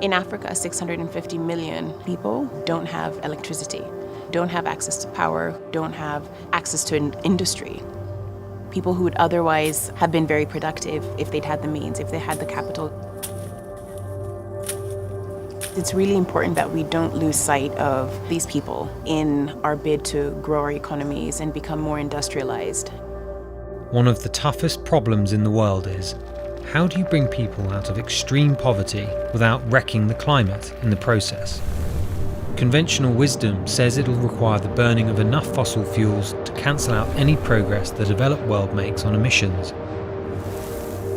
In Africa, 650 million people don't have electricity, don't have access to power, don't have access to an industry. People who would otherwise have been very productive if they'd had the means, if they had the capital. It's really important that we don't lose sight of these people in our bid to grow our economies and become more industrialized. One of the toughest problems in the world is, how do you bring people out of extreme poverty without wrecking the climate in the process? Conventional wisdom says it'll require the burning of enough fossil fuels to cancel out any progress the developed world makes on emissions.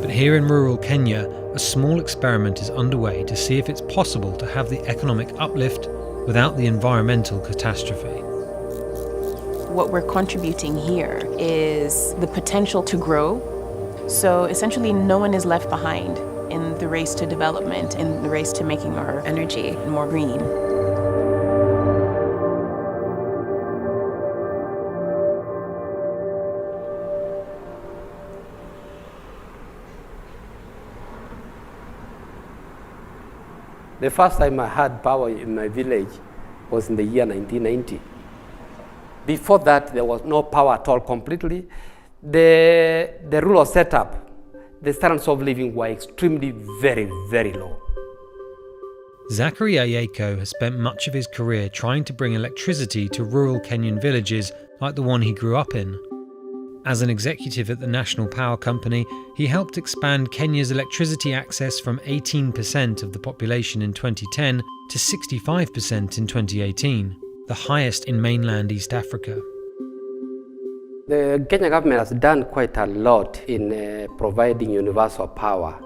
But here in rural Kenya, a small experiment is underway to see if it's possible to have the economic uplift without the environmental catastrophe. What we're contributing here is the potential to grow. So essentially no one is left behind in the race to development, in the race to making our energy more green. The first time I had power in my village was in the year 1990. Before that, there was no power at all completely. The rural setup, the standards of living were extremely very, very low. Zachary Ayeko has spent much of his career trying to bring electricity to rural Kenyan villages like the one he grew up in. As an executive at the National Power Company, he helped expand Kenya's electricity access from 18% of the population in 2010 to 65% in 2018, the highest in mainland East Africa. The Kenya government has done quite a lot in providing universal power,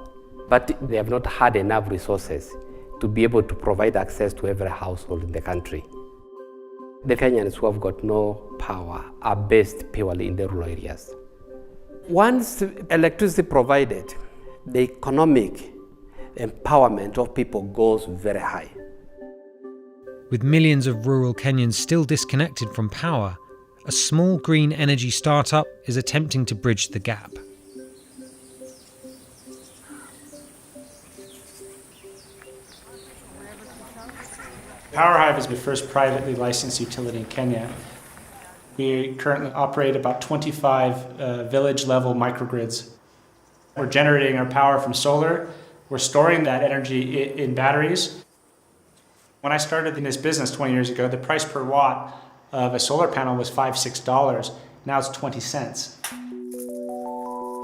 but they have not had enough resources to be able to provide access to every household in the country. The Kenyans who have got no power are based purely in the rural areas. Once electricity provided, the economic empowerment of people goes very high. With millions of rural Kenyans still disconnected from power, a small green energy startup is attempting to bridge the gap. Powerhive is the first privately licensed utility in Kenya. We currently operate about 25 village-level microgrids. We're generating our power from solar. We're storing that energy in batteries. When I started in this business 20 years ago, the price per watt of a solar panel was $5-6. Now it's 20 cents.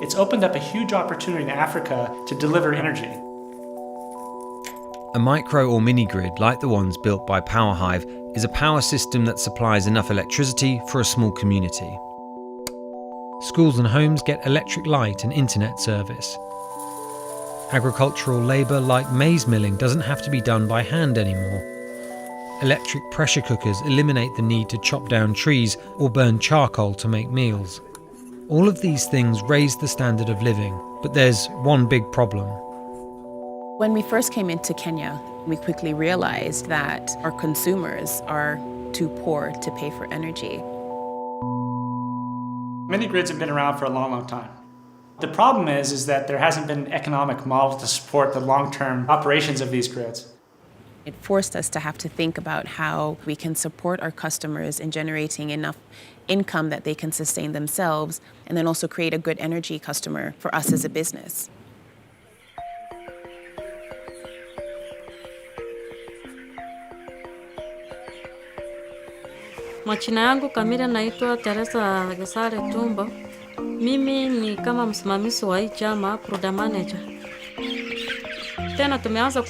It's opened up a huge opportunity in Africa to deliver energy. A micro or mini-grid like the ones built by Powerhive is a power system that supplies enough electricity for a small community. Schools and homes get electric light and internet service. Agricultural labour like maize milling doesn't have to be done by hand anymore. Electric pressure cookers eliminate the need to chop down trees or burn charcoal to make meals. All of these things raise the standard of living, but there's one big problem. When we first came into Kenya, we quickly realized that our consumers are too poor to pay for energy. Mini grids have been around for a long, long time. The problem is that there hasn't been an economic model to support the long-term operations of these grids. It forced us to have to think about how we can support our customers in generating enough income that they can sustain themselves, and then also create a good energy customer for us as a business. Majina yangu kamili naitwa Teresa Gesare Tumbo. Mimi ni kama msimamizi wa hii chama, product manager. Tena tumeanza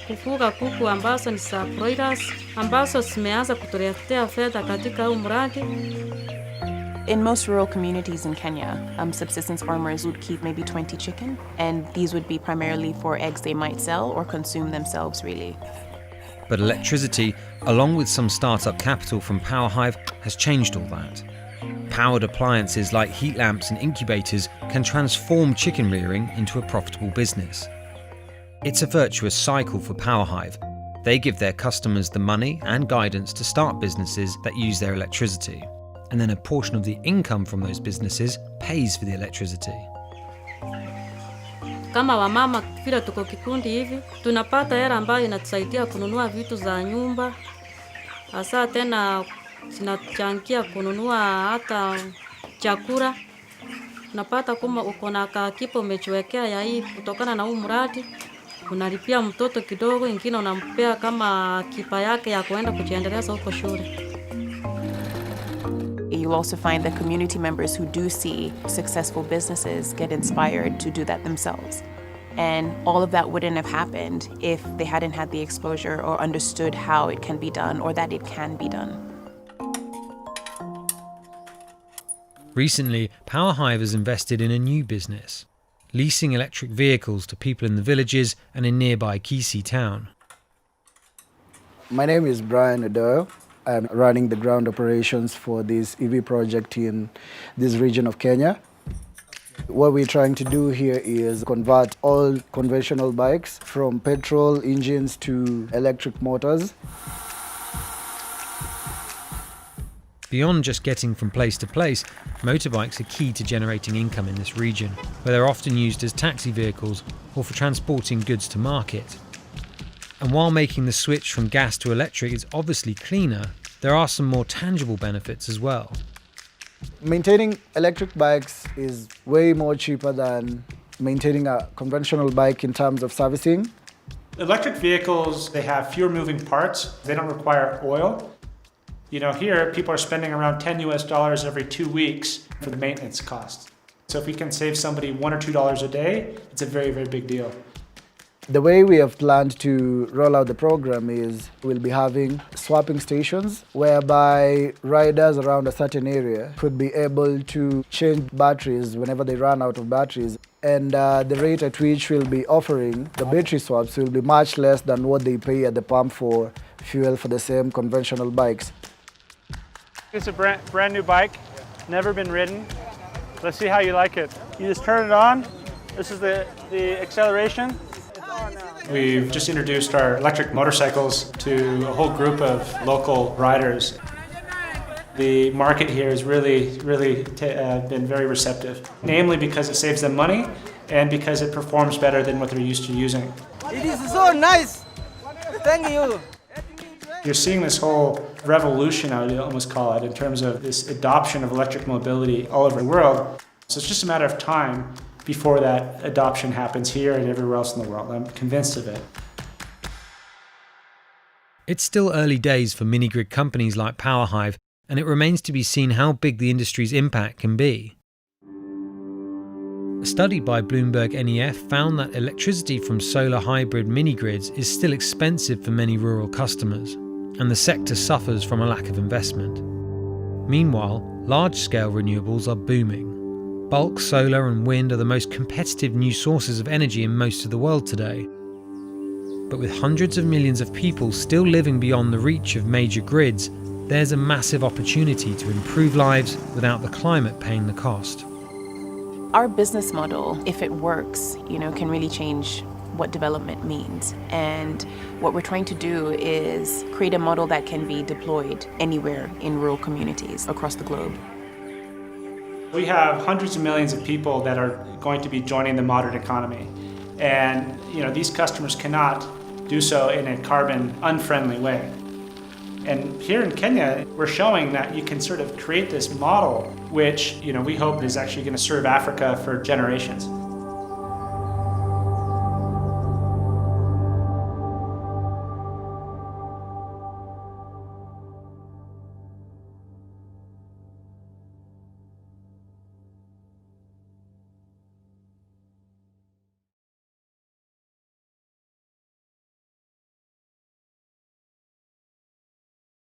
kufuga kuku ambazo ni za broilers ambazo zimeanza kutuletea fedha katika huu mradi. In most rural communities in Kenya, subsistence farmers would keep maybe 20 chicken, and these would be primarily for eggs they might sell or consume themselves, really. But electricity, along with some startup capital from Powerhive, has changed all that. Powered appliances like heat lamps and incubators can transform chicken rearing into a profitable business. It's a virtuous cycle for Powerhive. They give their customers the money and guidance to start businesses that use their electricity, and then a portion of the income from those businesses pays for the electricity. Kama wamama vile tuko kikundi hivi, tunapata hela ambayo inatusaidia kununua vitu za nyumba. Hasa tena zinachangia kununua hata chakula. Unapata kama uko na kakipo umejiwekea ya hii kutokana na huu mradi, unalipia mtoto kidogo, ingine unampea kama kipa yake ya kuenda kujiendeleza huko shule. You also find that community members who do see successful businesses get inspired to do that themselves. And all of that wouldn't have happened if they hadn't had the exposure or understood how it can be done or that it can be done. Recently, Powerhive has invested in a new business, leasing electric vehicles to people in the villages and in nearby Kisii town. My name is Brian Adoyo. I'm running the ground operations for this EV project in this region of Kenya. What we're trying to do here is convert all conventional bikes from petrol engines to electric motors. Beyond just getting from place to place, motorbikes are key to generating income in this region, where they're often used as taxi vehicles or for transporting goods to market. And while making the switch from gas to electric is obviously cleaner, there are some more tangible benefits as well. Maintaining electric bikes is way more cheaper than maintaining a conventional bike in terms of servicing. Electric vehicles, they have fewer moving parts. They don't require oil. You know, here people are spending around $10 every 2 weeks for the maintenance costs. So if we can save somebody $1 or $2 a day, it's a very, very big deal. The way we have planned to roll out the program is we'll be having swapping stations whereby riders around a certain area could be able to change batteries whenever they run out of batteries. And the rate at which we'll be offering the battery swaps will be much less than what they pay at the pump for fuel for the same conventional bikes. It's a brand new bike, never been ridden. Let's see how you like it. You just turn it on. This is the acceleration. We've just introduced our electric motorcycles to a whole group of local riders. The market here has really been very receptive, namely because it saves them money and because it performs better than what they're used to using. It is so nice. Thank you. You're seeing this whole revolution, I would almost call it, in terms of this adoption of electric mobility all over the world. So it's just a matter of time before that adoption happens here and everywhere else in the world. I'm convinced of it. It's still early days for mini-grid companies like Powerhive, and it remains to be seen how big the industry's impact can be. A study by Bloomberg NEF found that electricity from solar hybrid mini-grids is still expensive for many rural customers, and the sector suffers from a lack of investment. Meanwhile, large-scale renewables are booming. Bulk solar and wind are the most competitive new sources of energy in most of the world today. But with hundreds of millions of people still living beyond the reach of major grids, there's a massive opportunity to improve lives without the climate paying the cost. Our business model, if it works, can really change what development means. And what we're trying to do is create a model that can be deployed anywhere in rural communities across the globe. We have hundreds of millions of people that are going to be joining the modern economy. And these customers cannot do so in a carbon unfriendly way. And here in Kenya, we're showing that you can sort of create this model which we hope is actually going to serve Africa for generations.